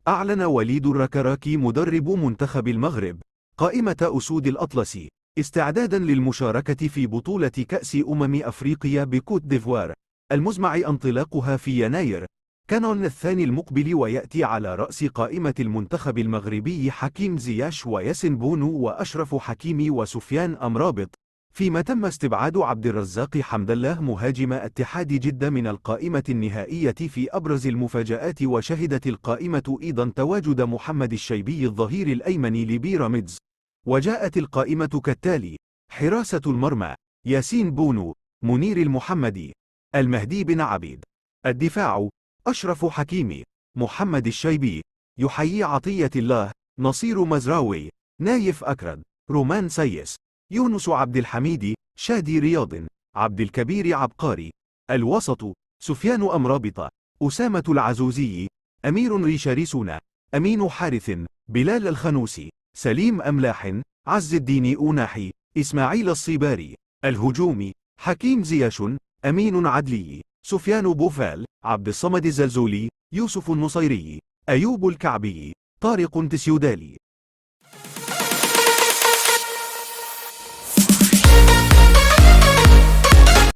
أعلن وليد الركراكي مدرب منتخب المغرب قائمة أسود الأطلس استعدادا للمشاركة في بطولة كأس أفريقيا بكوت ديفوار المزمع انطلاقها في يناير كانون الثاني المقبل، ويأتي على رأس قائمة المنتخب المغربي حكيم زياش وياسين بونو وأشرف حكيمي وسفيان أمرابط، فيما تم استبعاد عبد الرزاق حمد الله مهاجم اتحاد جدة من القائمة النهائية في أبرز المفاجآت. وشهدت القائمة أيضا تواجد محمد الشيبي الظهير الأيمن لبيراميدز. وجاءت القائمة كالتالي: حراسة المرمى ياسين بونو، منير المحمدي، المهدي بن عبيد. الدفاع أشرف حكيمي، محمد الشيبي، يحيي عطية الله، نصير مزراوي، نايف أكرد، رومان سيس، يونس عبد الحميد، شادي رياض، عبد الكبير عبقاري. الوسط سفيان أمرابط، أسامة العزوزي، أمير ريشاريسون، أمين حارث، بلال الخنوسي، سليم أملاح، عز الدين أوناحي، إسماعيل الصيباري. الهجوم حكيم زياش، أمين عدلي، سفيان بوفال، عبد الصمد الزلزولي، يوسف النصيري، أيوب الكعبي، طارق تسيودالي.